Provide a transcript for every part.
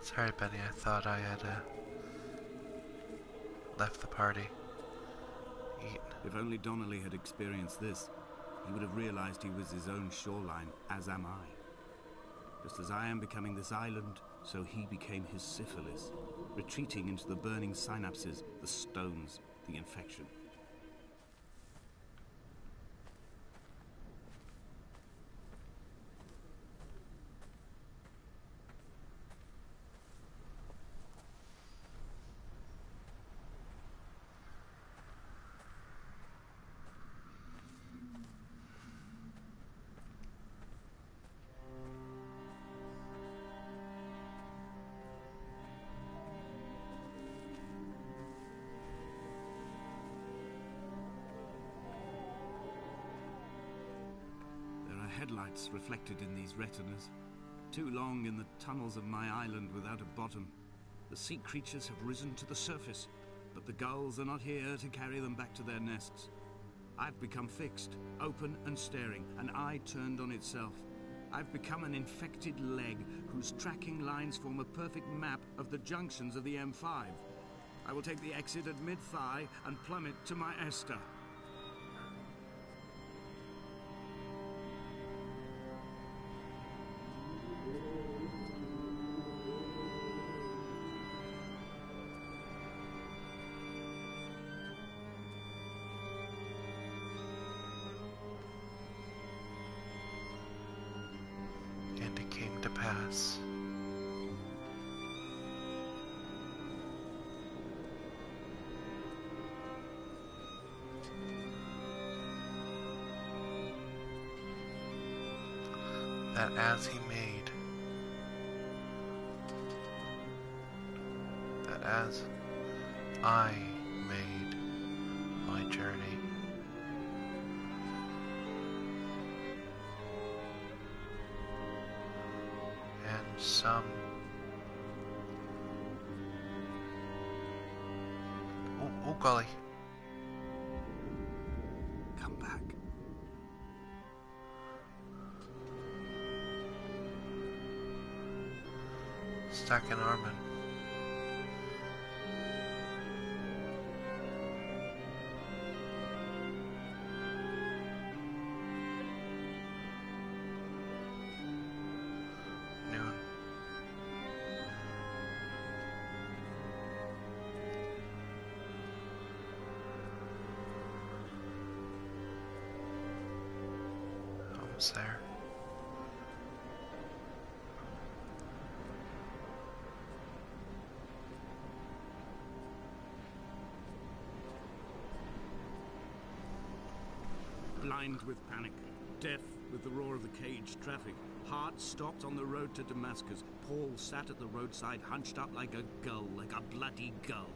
Sorry, Benny, I thought I had left the party. Eat. If only Donnelly had experienced this, he would have realized he was his own shoreline, as am I. Just as I am becoming this island, so he became his syphilis, retreating into the burning synapses, the stones, the infection. Headlights reflected in these retinas. Too long in the tunnels of my island without a bottom. The sea creatures have risen to the surface, but the gulls are not here to carry them back to their nests. I've become fixed, open and staring, an eye turned on itself. I've become an infected leg whose tracking lines form a perfect map of the junctions of the M5. I will take the exit at mid-thigh and plummet to my Esther. And it came to pass. That as he made, that as I made my journey, and some oh golly, Come back. Stack and Armin. Noon. Almost there. Blind with panic, deaf with the roar of the caged traffic, heart stopped on the road to Damascus. Paul sat at the roadside, hunched up like a gull, like a bloody gull.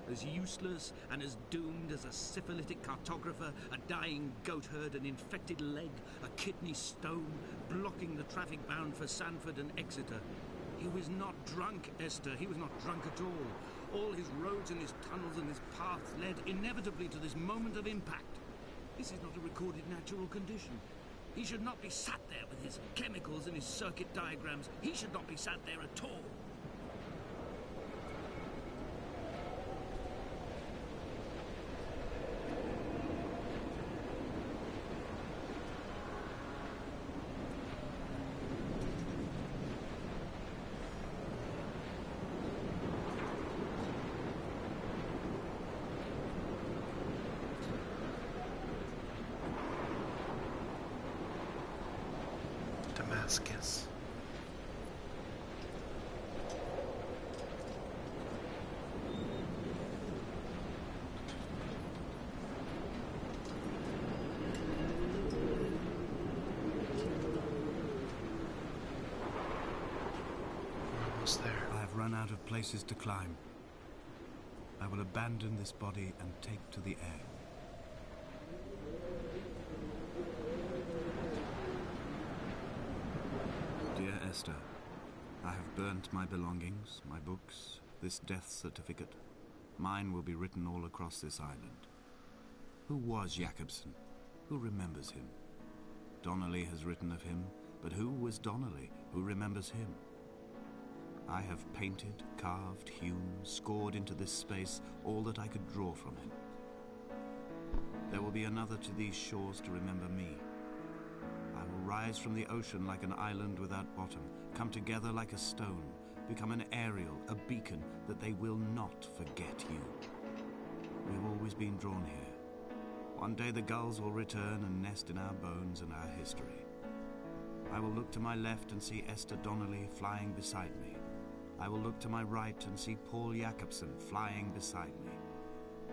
As useless and as doomed as a syphilitic cartographer, a dying goat herd, an infected leg, a kidney stone, blocking the traffic bound for Sanford and Exeter. He was not drunk, Esther. He was not drunk at all. All his roads and his tunnels and his paths led inevitably to this moment of impact. This is not a recorded natural condition. He should not be sat there with his chemicals and his circuit diagrams. He should not be sat there at all. Damascus. We're almost there. I have run out of places to climb. I will abandon this body and take to the air. Dear Esther, I have burnt my belongings, my books, this death certificate. Mine will be written all across this island. Who was Jakobsen? Who remembers him? Donnelly has written of him, but who was Donnelly? Who remembers him? I have painted, carved, hewn, scored into this space all that I could draw from it. There will be another to these shores to remember me. I will rise from the ocean like an island without bottom, come together like a stone, become an aerial, a beacon, that they will not forget you. We've always been drawn here. One day the gulls will return and nest in our bones and our history. I will look to my left and see Esther Donnelly flying beside me. I will look to my right and see Paul Jacobson flying beside me.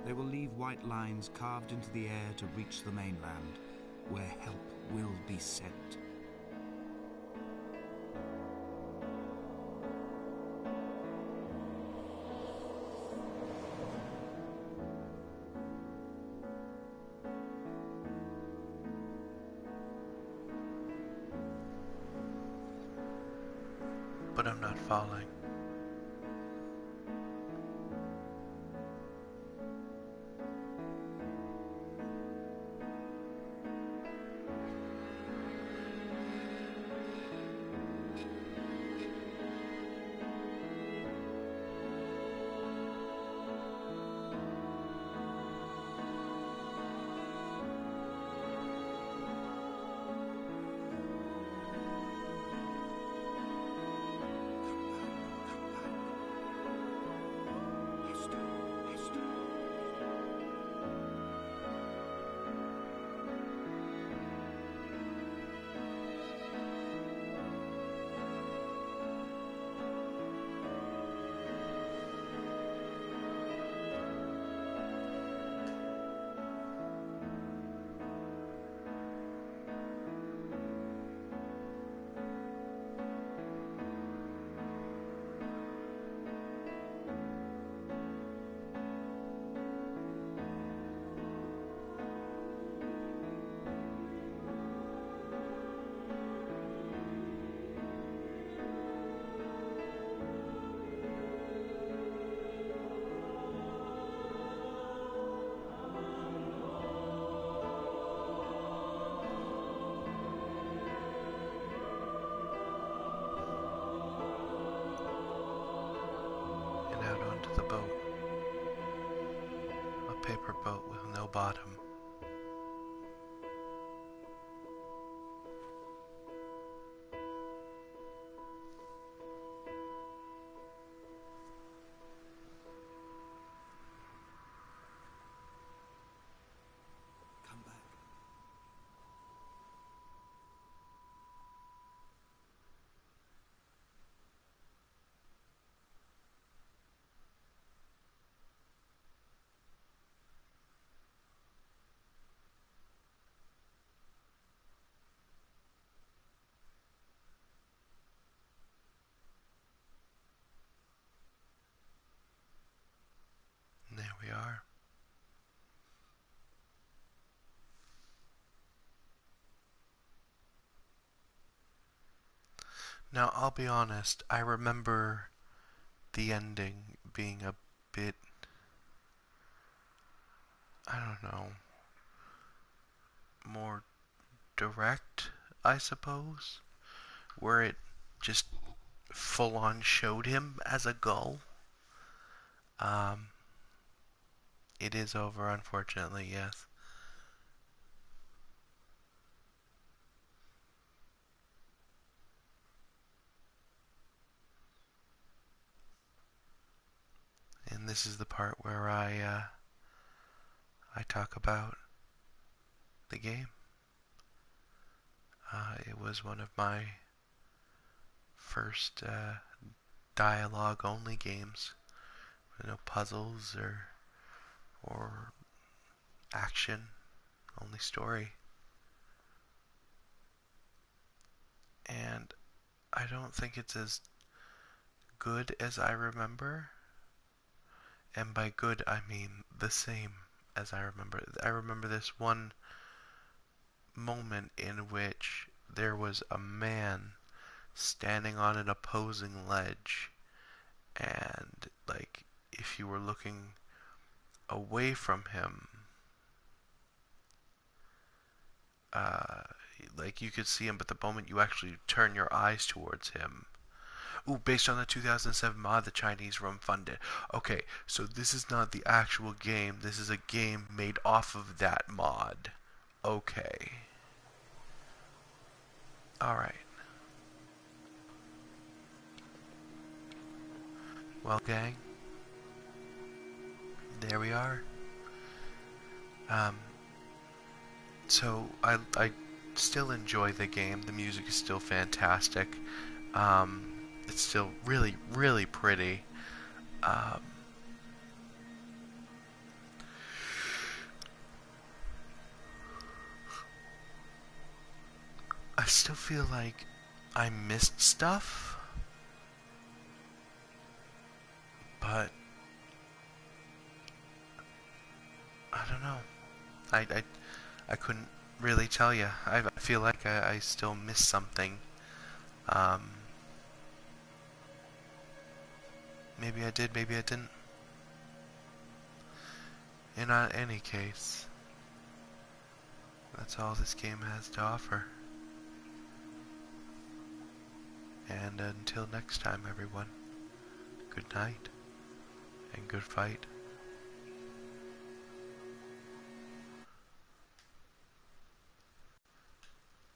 They will leave white lines carved into the air to reach the mainland, where help will be sent. But I'm not falling. And out onto the boat. A paper boat with no bottom. Come back. And there we are. Now, I'll be honest, I remember the ending being a bit, I don't know, more direct, I suppose, where it just full on showed him as a gull. Um, it is over, unfortunately, yes. And this is the part where I talk about the game. It was one of my first dialogue only games. No puzzles or action, only story. And I don't think it's as good as I remember. And by good, I mean the same as I remember. I remember this one moment in which there was a man standing on an opposing ledge, and like if you were looking away from him, uh, like you could see him, but the moment you actually turn your eyes towards him, Ooh, based on the 2007 mod the Chinese room funded. Okay, so this is not the actual game. This is a game made off of that mod. Okay. Alright. Well, gang, there we are. Um, so I still enjoy the game. The music is still fantastic. It's still really, really pretty. Um, I still feel like I missed stuff, but I don't know. I, I, I couldn't really tell you. I feel like I still missed something. Um, maybe I did, maybe I didn't. In any case, that's all this game has to offer. And until next time, everyone, good night and good fight.